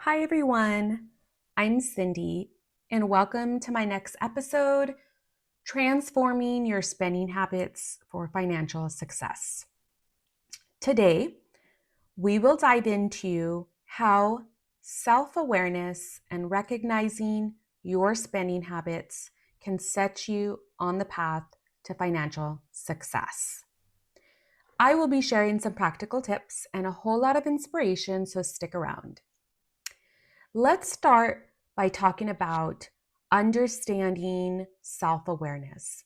Hi, everyone. I'm Cyndi, and welcome to my next episode, Transforming Your Spending Habits for Financial Success. Today, we will dive into how self awareness and recognizing your spending habits can set you on the path to financial success. I will be sharing some practical tips and a whole lot of inspiration, so stick around. Let's start by talking about understanding self awareness.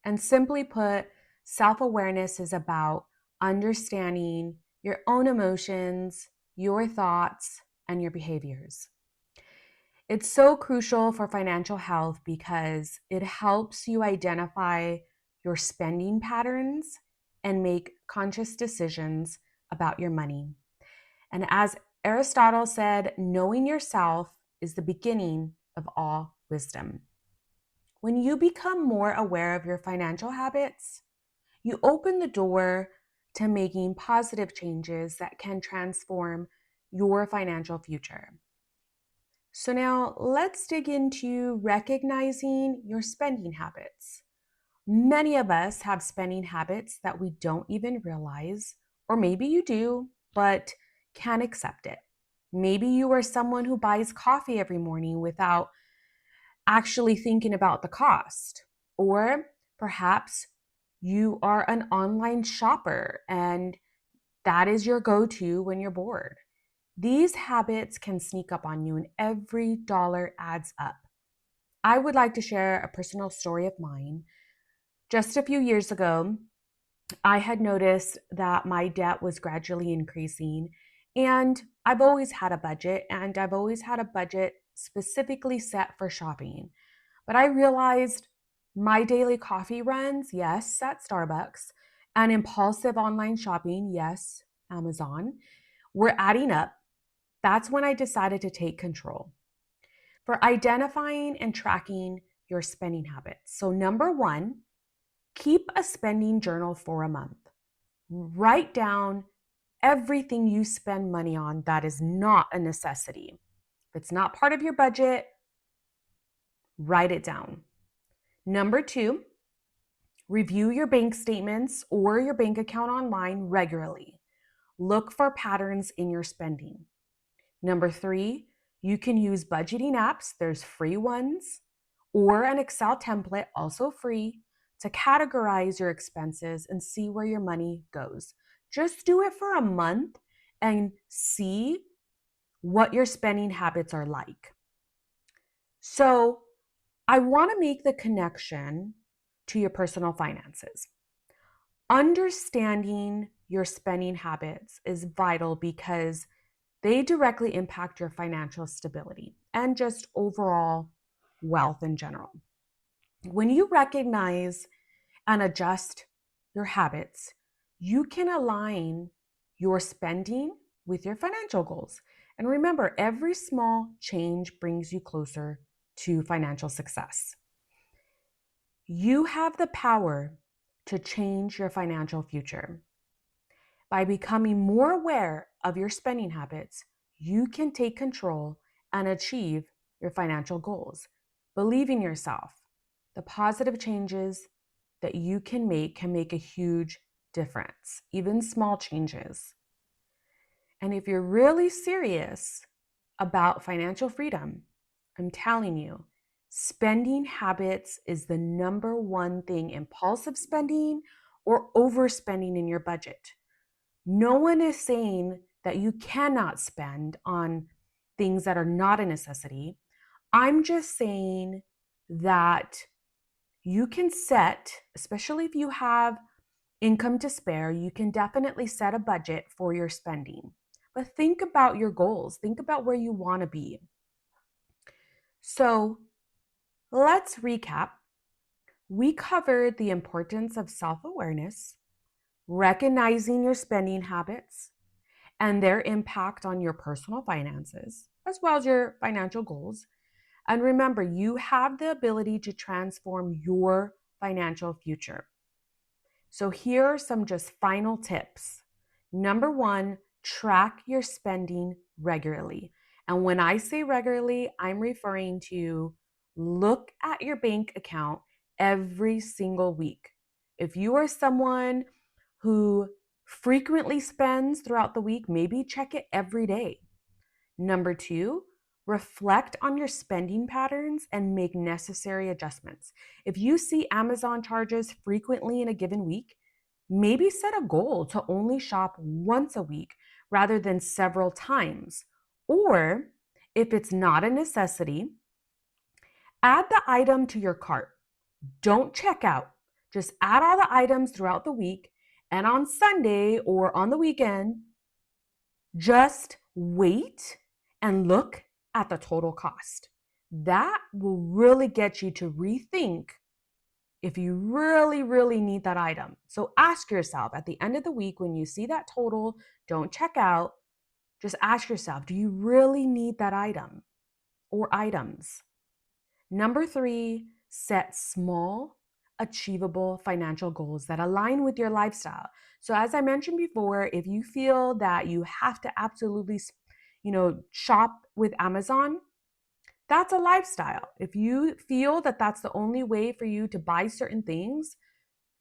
And simply put, self awareness is about understanding your own emotions, your thoughts, and your behaviors. It's so crucial for financial health because it helps you identify your spending patterns and make conscious decisions about your money. And as Aristotle said, knowing yourself is the beginning of all wisdom. When you become more aware of your financial habits, you open the door to making positive changes that can transform your financial future. So now let's dig into recognizing your spending habits. Many of us have spending habits that we don't even realize, or maybe you do, but can't accept it. Maybe you are someone who buys coffee every morning without actually thinking about the cost. Or perhaps you are an online shopper and that is your go to when you're bored. These habits can sneak up on you, and every dollar adds up. I would like to share a personal story of mine. Just a few years ago, I had noticed that my debt was gradually increasing, and I've always had a budget, and I've always had a budget specifically set for shopping. But I realized my daily coffee runs, yes, at Starbucks, and impulsive online shopping, yes, Amazon, were adding up. That's when I decided to take control for identifying and tracking your spending habits. So, number one, keep a spending journal for a month. Write down everything you spend money on that is not a necessity. If it's not part of your budget, write it down. Number two, review your bank statements or your bank account online regularly. Look for patterns in your spending. Number three, you can use budgeting apps, there's free ones, or an Excel template, also free, to categorize your expenses and see where your money goes. Just do it for a month and see what your spending habits are like. So, I want to make the connection to your personal finances. Understanding your spending habits is vital because they directly impact your financial stability and just overall wealth in general. When you recognize and adjust your habits, you can align your spending with your financial goals. And remember, every small change brings you closer to financial success. You have the power to change your financial future. By becoming more aware of your spending habits, you can take control and achieve your financial goals. Believe in yourself. The positive changes that you can make a huge difference, even small changes. And if you're really serious about financial freedom, I'm telling you, spending habits is the number one thing. Impulsive spending or overspending in your budget. No one is saying that you cannot spend on things that are not a necessity. I'm just saying that you can set, especially if you have income to spare, you can definitely set a budget for your spending. But think about your goals, think about where you want to be. So let's recap. We covered the importance of self awareness, recognizing your spending habits, and their impact on your personal finances, as well as your financial goals. And remember, you have the ability to transform your financial future. So here are some just final tips. Number one, track your spending regularly. And when I say regularly, I'm referring to look at your bank account every single week. If you are someone who frequently spends throughout the week, maybe check it every day. Number two, reflect on your spending patterns and make necessary adjustments. If you see Amazon charges frequently in a given week, maybe set a goal to only shop once a week rather than several times. Or if it's not a necessity, add the item to your cart. Don't check out. Just add all the items throughout the week, and on Sunday or on the weekend, just wait and look at the total cost. That will really get you to rethink if you really, really need that item. So ask yourself at the end of the week when you see that total, don't check out, just ask yourself, do you really need that item or items? Number three, set small, achievable financial goals that align with your lifestyle. So as I mentioned before, if you feel that you have to absolutely, shop with Amazon, that's a lifestyle. If you feel that that's the only way for you to buy certain things,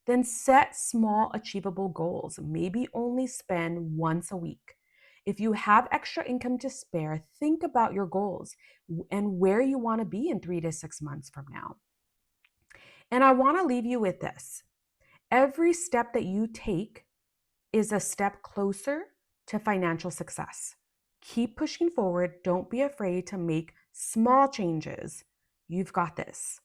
then set small, achievable goals. Maybe only spend once a week. If you have extra income to spare, think about your goals and where you want to be in 3 to 6 months from now. And I want to leave you with this. Every step that you take is a step closer to financial success. Keep pushing forward. Don't be afraid to make small changes. You've got this.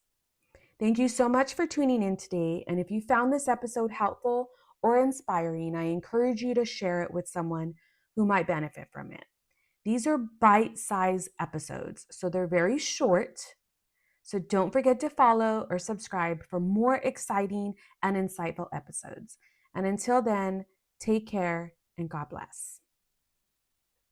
Thank you so much for tuning in today. And if you found this episode helpful or inspiring, I encourage you to share it with someone who might benefit from it. These are bite-sized episodes, so they're very short. So don't forget to follow or subscribe for more exciting and insightful episodes. And until then, take care and God bless.